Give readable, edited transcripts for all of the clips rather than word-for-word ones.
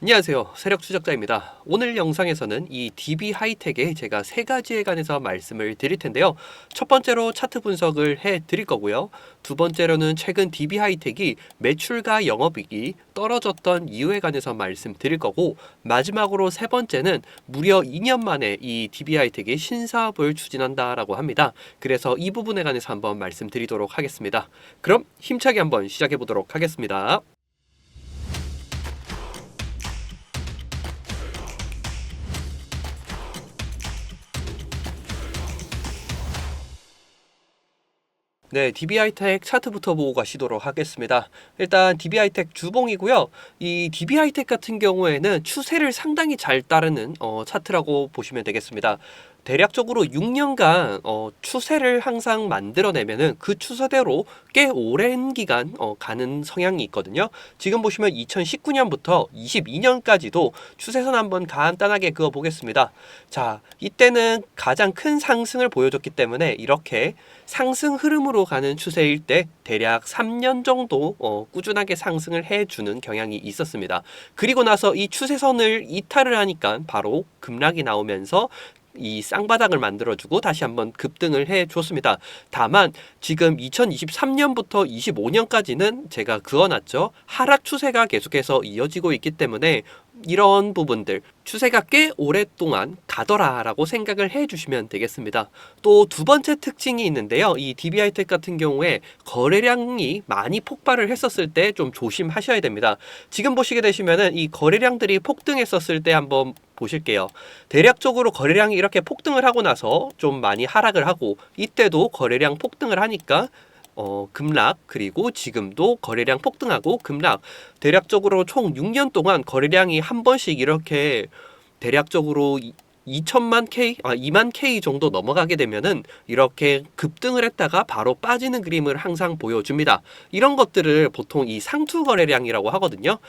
안녕하세요. 세력 추적자입니다. 오늘 영상에서는 이 DB 하이텍의 제가 세 가지에 관해서 말씀을 드릴 텐데요. 첫 번째로 차트 분석을 해 드릴 거고요. 두 번째로는 최근 DB 하이텍이 매출과 영업이익이 떨어졌던 이유에 관해서 말씀드릴 거고, 마지막으로 세 번째는 무려 2년 만에 이 DB 하이텍이 신사업을 추진한다라고 합니다. 그래서 이 부분에 관해서 한번 말씀드리도록 하겠습니다. 그럼 힘차게 한번 시작해 보도록 하겠습니다. 네, DB하이텍 차트부터 보고 가시도록 하겠습니다. 일단 DB하이텍 주봉이고요. 이 DB하이텍 같은 경우에는 추세를 상당히 잘 따르는 차트라고 보시면 되겠습니다. 대략적으로 6년간 추세를 항상 만들어내면은 그 추세대로 꽤 오랜 기간 가는 성향이 있거든요. 지금 보시면 2019년부터 22년까지도 추세선 한번 간단하게 그어 보겠습니다. 자, 이때는 가장 큰 상승을 보여줬기 때문에 이렇게 상승 흐름으로 가는 추세일 때 대략 3년 정도 꾸준하게 상승을 해주는 경향이 있었습니다. 그리고 나서 이 추세선을 이탈을 하니까 바로 급락이 나오면서 이 쌍바닥을 만들어주고 다시 한번 급등을 해줬습니다. 다만 지금 2023년부터 25년까지는 제가 그어놨죠. 하락 추세가 계속해서 이어지고 있기 때문에 이런 부분들 추세가 꽤 오랫동안 가더라라고 생각을 해주시면 되겠습니다. 또 두 번째 특징이 있는데요. 이 DB하이텍 같은 경우에 거래량이 많이 폭발을 했었을 때 좀 조심하셔야 됩니다. 지금 보시게 되시면은 이 거래량들이 폭등했었을 때 한번 보실게요. 대략적으로 거래량이 이렇게 폭등을 하고 나서 좀 많이 하락을 하고, 이때도 거래량 폭등을 하니까 급락, 그리고 지금도 거래량 폭등하고 급락. 대략적으로 총 6년 동안 거래량이 한 번씩 이렇게 대략적으로 2만 K 정도 넘어가게 되면은 이렇게 급등을 했다가 바로 빠지는 그림을 항상 보여줍니다. 이런 것들을 보통 이 상투 거래량이라고 하거든요.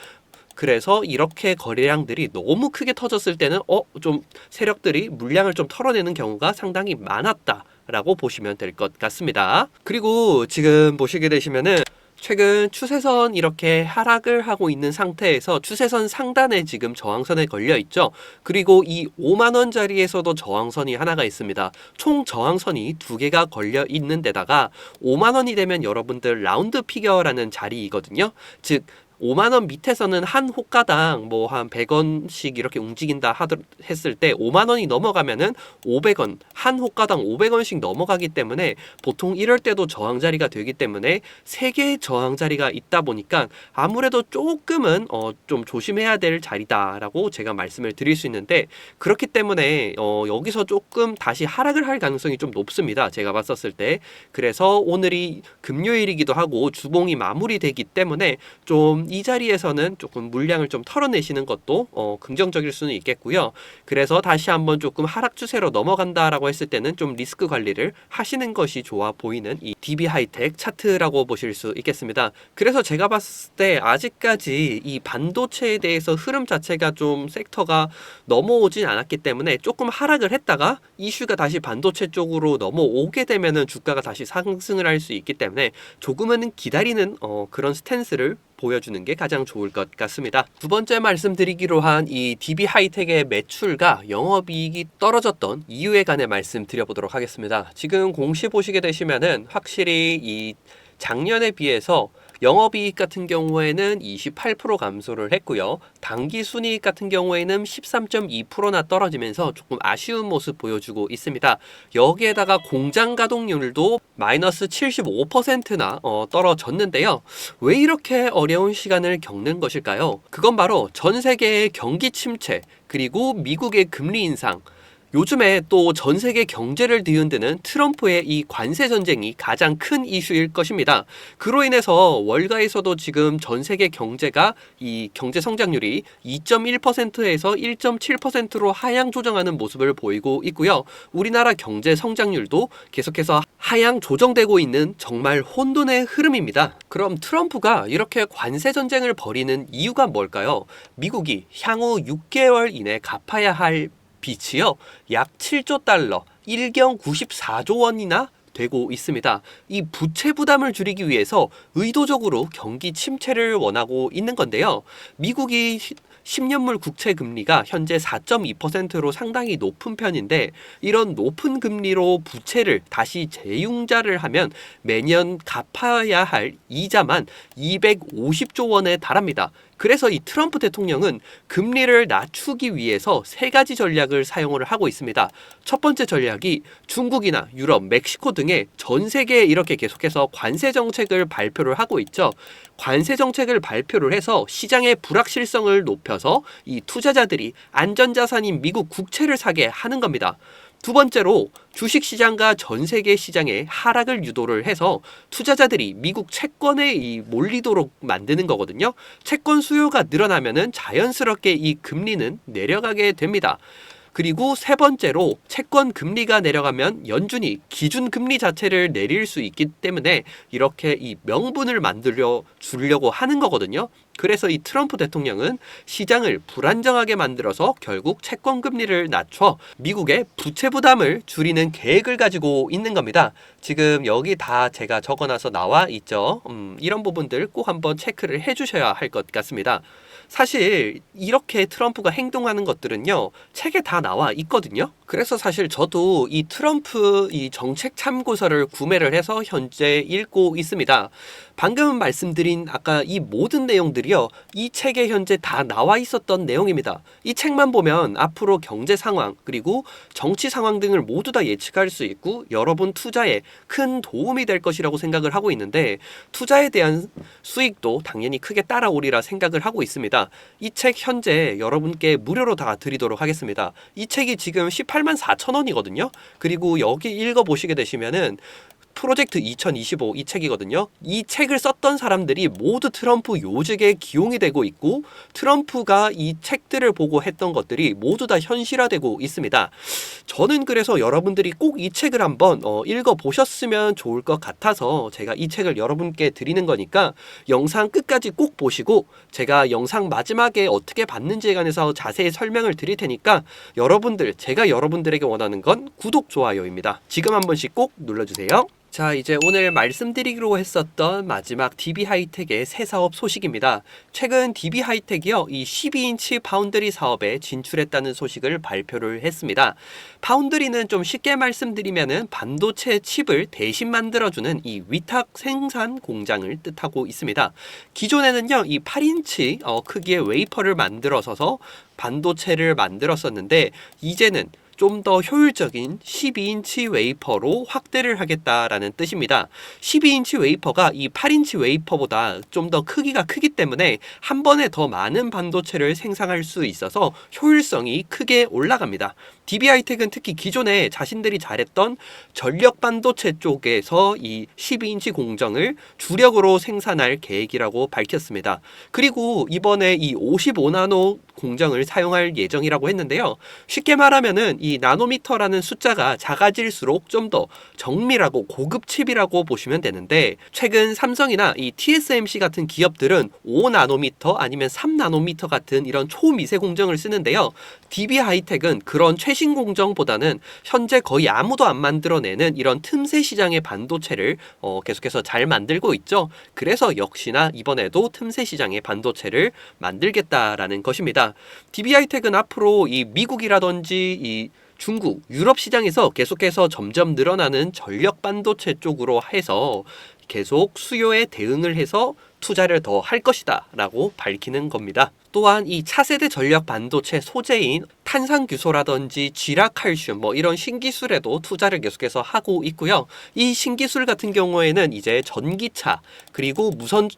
그래서 이렇게 거래량들이 너무 크게 터졌을 때는 좀 세력들이 물량을 좀 털어내는 경우가 상당히 많았다라고 보시면 될 것 같습니다. 그리고 지금 보시게 되시면은 최근 추세선 이렇게 하락을 하고 있는 상태에서 추세선 상단에 지금 저항선에 걸려 있죠. 그리고 이 5만원짜리에서도 저항선이 하나가 있습니다. 총 저항선이 두 개가 걸려 있는 데다가 5만원이 되면 여러분들 라운드 피겨라는 자리이거든요. 즉 5만원 밑에서는 한 호가당 뭐 한 100원씩 이렇게 움직인다 했을 때 5만원이 넘어가면은 500원, 한 호가당 500원씩 넘어가기 때문에 보통 이럴 때도 저항 자리가 되기 때문에 3개의 저항 자리가 있다 보니까 아무래도 조금은 좀 조심해야 될 자리다라고 제가 말씀을 드릴 수 있는데, 그렇기 때문에 여기서 조금 다시 하락을 할 가능성이 좀 높습니다. 제가 봤었을 때. 그래서 오늘이 금요일이기도 하고 주봉이 마무리되기 때문에 좀 이 자리에서는 조금 물량을 좀 털어내시는 것도 긍정적일 수는 있겠고요. 그래서 다시 한번 조금 하락 추세로 넘어간다라고 했을 때는 좀 리스크 관리를 하시는 것이 좋아 보이는 이 DB 하이텍 차트라고 보실 수 있겠습니다. 그래서 제가 봤을 때 아직까지 이 반도체에 대해서 흐름 자체가 좀 섹터가 넘어오진 않았기 때문에 조금 하락을 했다가 이슈가 다시 반도체 쪽으로 넘어오게 되면은 주가가 다시 상승을 할 수 있기 때문에 조금은 기다리는 그런 스탠스를 보여주는 게 가장 좋을 것 같습니다. 두 번째 말씀드리기로 한 이 DB 하이텍의 매출과 영업이익이 떨어졌던 이유에 관해 말씀드려보도록 하겠습니다. 지금 공시 보시게 되시면은 확실히 이 작년에 비해서 영업이익 같은 경우에는 28% 감소를 했고요. 당기순이익 같은 경우에는 13.2%나 떨어지면서 조금 아쉬운 모습 보여주고 있습니다. 여기에다가 공장 가동률도 마이너스 75%나 떨어졌는데요. 왜 이렇게 어려운 시간을 겪는 것일까요? 그건 바로 전 세계의 경기 침체, 그리고 미국의 금리 인상, 요즘에 또 전 세계 경제를 뒤흔드는 트럼프의 이 관세 전쟁이 가장 큰 이슈일 것입니다. 그로 인해서 월가에서도 지금 전 세계 경제가 이 경제 성장률이 2.1%에서 1.7%로 하향 조정하는 모습을 보이고 있고요. 우리나라 경제 성장률도 계속해서 하향 조정되고 있는 정말 혼돈의 흐름입니다. 그럼 트럼프가 이렇게 관세 전쟁을 벌이는 이유가 뭘까요? 미국이 향후 6개월 이내 갚아야 할 빚이요, 약 7조 달러, 1경 94조 원이나 되고 있습니다. 이 부채 부담을 줄이기 위해서 의도적으로 경기 침체를 원하고 있는 건데요. 미국이 10년물 국채 금리가 현재 4.2%로 상당히 높은 편인데, 이런 높은 금리로 부채를 다시 재융자를 하면 매년 갚아야 할 이자만 250조 원에 달합니다. 그래서 이 트럼프 대통령은 금리를 낮추기 위해서 세 가지 전략을 사용을 하고 있습니다. 첫 번째 전략이 중국이나 유럽, 멕시코 등의 전 세계에 이렇게 계속해서 관세 정책을 발표를 하고 있죠. 관세 정책을 발표를 해서 시장의 불확실성을 높여서 이 투자자들이 안전자산인 미국 국채를 사게 하는 겁니다. 두 번째로 주식시장과 전 세계 시장의 하락을 유도를 해서 투자자들이 미국 채권에 몰리도록 만드는 거거든요. 채권 수요가 늘어나면은 자연스럽게 이 금리는 내려가게 됩니다. 그리고 세 번째로 채권 금리가 내려가면 연준이 기준 금리 자체를 내릴 수 있기 때문에 이렇게 이 명분을 만들려 주려고 하는 거거든요. 그래서 이 트럼프 대통령은 시장을 불안정하게 만들어서 결국 채권 금리를 낮춰 미국의 부채 부담을 줄이는 계획을 가지고 있는 겁니다. 지금 여기 다 제가 적어놔서 나와 있죠. 이런 부분들 꼭 한번 체크를 해주셔야 할 것 같습니다. 사실 이렇게 트럼프가 행동하는 것들은요, 책에 다 나와 있거든요. 그래서 사실 저도 이 트럼프 이 정책 참고서를 구매를 해서 현재 읽고 있습니다. 방금 말씀드린 아까 이 모든 내용들이요, 이 책에 현재 다 나와 있었던 내용입니다. 이 책만 보면 앞으로 경제 상황 그리고 정치 상황 등을 모두 다 예측할 수 있고 여러분 투자에 큰 도움이 될 것이라고 생각을 하고 있는데, 투자에 대한 수익도 당연히 크게 따라오리라 생각을 하고 있습니다. 이 책 현재 여러분께 무료로 다 드리도록 하겠습니다. 이 책이 지금 18만 4천 원이거든요. 그리고 여기 읽어보시게 되시면은 프로젝트 2025 이 책이거든요. 이 책을 썼던 사람들이 모두 트럼프 요직에 기용이 되고 있고, 트럼프가 이 책들을 보고 했던 것들이 모두 다 현실화되고 있습니다. 저는 그래서 여러분들이 꼭 이 책을 한번 읽어보셨으면 좋을 것 같아서 제가 이 책을 여러분께 드리는 거니까 영상 끝까지 꼭 보시고, 제가 영상 마지막에 어떻게 받는지에 관해서 자세히 설명을 드릴 테니까 제가 여러분들에게 원하는 건 구독, 좋아요입니다. 지금 한 번씩 꼭 눌러주세요. 자, 이제 오늘 말씀드리기로 했었던 마지막 DB하이텍의 새 사업 소식입니다. 최근 DB하이텍이요, 이 12인치 파운드리 사업에 진출했다는 소식을 발표를 했습니다. 파운드리는 좀 쉽게 말씀드리면은 반도체 칩을 대신 만들어주는 이 위탁 생산 공장을 뜻하고 있습니다. 기존에는요, 이 8인치 크기의 웨이퍼를 만들어서 반도체를 만들었었는데, 이제는 좀 더 효율적인 12인치 웨이퍼로 확대를 하겠다라는 뜻입니다. 12인치 웨이퍼가 이 8인치 웨이퍼보다 좀 더 크기가 크기 때문에 한 번에 더 많은 반도체를 생산할 수 있어서 효율성이 크게 올라갑니다. DB하이텍은 특히 기존에 자신들이 잘했던 전력 반도체 쪽에서 이 12인치 공정을 주력으로 생산할 계획이라고 밝혔습니다. 그리고 이번에 이 55나노 공정을 사용할 예정이라고 했는데요. 쉽게 말하면은 이 나노미터라는 숫자가 작아질수록 좀 더 정밀하고 고급 칩이라고 보시면 되는데, 최근 삼성이나 이 TSMC 같은 기업들은 5나노미터 아니면 3나노미터 같은 이런 초미세 공정을 쓰는데요. DB하이텍은 그런 최신 공정보다는 현재 거의 아무도 안 만들어내는 이런 틈새 시장의 반도체를 계속해서 잘 만들고 있죠. 그래서 역시나 이번에도 틈새 시장의 반도체를 만들겠다라는 것입니다. DB하이텍은 앞으로 이 미국이라든지 이 중국, 유럽 시장에서 계속해서 점점 늘어나는 전력 반도체 쪽으로 해서 계속 수요에 대응을 해서 투자를 더 할 것이다 라고 밝히는 겁니다. 또한 이 차세대 전력 반도체 소재인 탄산규소라든지 쥐라칼슘 이런 신기술에도 투자를 계속해서 하고 있고요. 이 신기술 같은 경우에는 이제 전기차 그리고 무선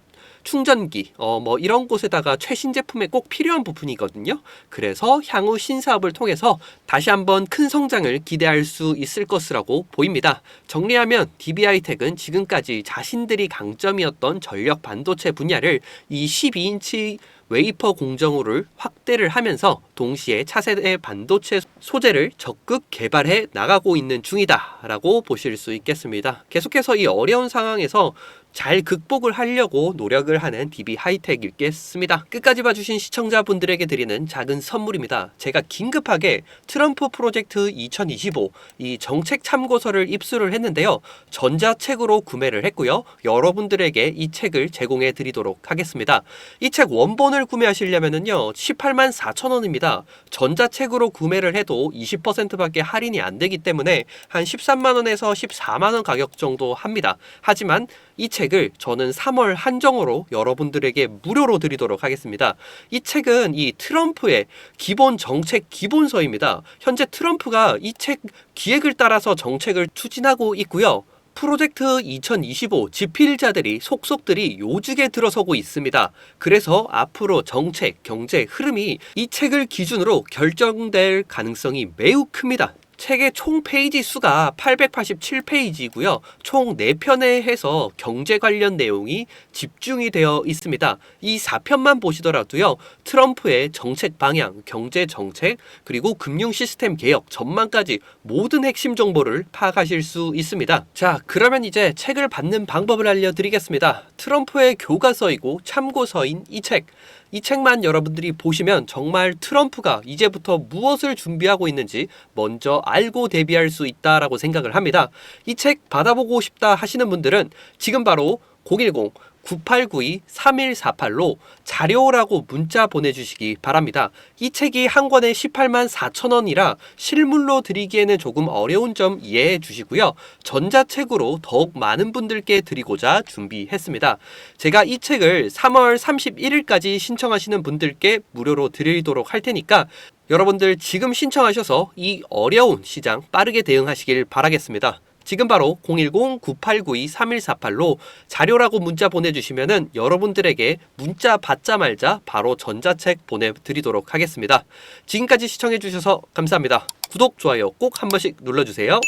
충전기 이런 곳에다가 최신 제품에 꼭 필요한 부분이거든요. 그래서 향후 신사업을 통해서 다시 한번 큰 성장을 기대할 수 있을 것이라고 보입니다. 정리하면 DB하이텍은 지금까지 자신들이 강점이었던 전력 반도체 분야를 이 12인치 웨이퍼 공정으로를 확대를 하면서 동시에 차세대 반도체 소재를 적극 개발해 나가고 있는 중이다 라고 보실 수 있겠습니다. 계속해서 이 어려운 상황에서 잘 극복을 하려고 노력을 하는 DB하이텍이겠습니다. 끝까지 봐주신 시청자분들에게 드리는 작은 선물입니다. 제가 긴급하게 트럼프 프로젝트 2025 이 정책 참고서를 입수를 했는데요. 전자책으로 구매를 했고요. 여러분들에게 이 책을 제공해 드리도록 하겠습니다. 이 책 원본을 구매하시려면요 18만 4천 원입니다. 전자책으로 구매를 해도 20%밖에 할인이 안 되기 때문에 한 13만 원에서 14만 원 가격 정도 합니다. 하지만 이 책을 저는 3월 한정으로 여러분들에게 무료로 드리도록 하겠습니다. 이 책은 이 트럼프의 기본 정책 기본서입니다. 현재 트럼프가 이 책 기획을 따라서 정책을 추진하고 있고요. 프로젝트 2025 집필자들이 속속들이 요직에 들어서고 있습니다. 그래서 앞으로 정책, 경제 흐름이 이 책을 기준으로 결정될 가능성이 매우 큽니다. 책의 총 페이지 수가 887페이지이고요. 총 4편에 해서 경제 관련 내용이 집중이 되어 있습니다. 이 4편만 보시더라도요. 트럼프의 정책 방향, 경제 정책, 그리고 금융 시스템 개혁 전망까지 모든 핵심 정보를 파악하실 수 있습니다. 자, 그러면 이제 책을 받는 방법을 알려드리겠습니다. 트럼프의 교과서이고 참고서인 이 책. 이 책만 여러분들이 보시면 정말 트럼프가 이제부터 무엇을 준비하고 있는지 먼저 알고 대비할 수 있다라고 생각을 합니다. 이 책 받아보고 싶다 하시는 분들은 지금 바로 010-9892-3148로 자료라고 문자 보내주시기 바랍니다. 이 책이 한 권에 18만 4천 원이라 실물로 드리기에는 조금 어려운 점 이해해 주시고요. 전자책으로 더욱 많은 분들께 드리고자 준비했습니다. 제가 이 책을 3월 31일까지 신청하시는 분들께 무료로 드리도록 할 테니까 여러분들 지금 신청하셔서 이 어려운 시장 빠르게 대응하시길 바라겠습니다. 지금 바로 010-9892-3148로 자료라고 문자 보내주시면은 여러분들에게 문자 받자말자 바로 전자책 보내드리도록 하겠습니다. 지금까지 시청해주셔서 감사합니다. 구독, 좋아요 꼭 한 번씩 눌러주세요.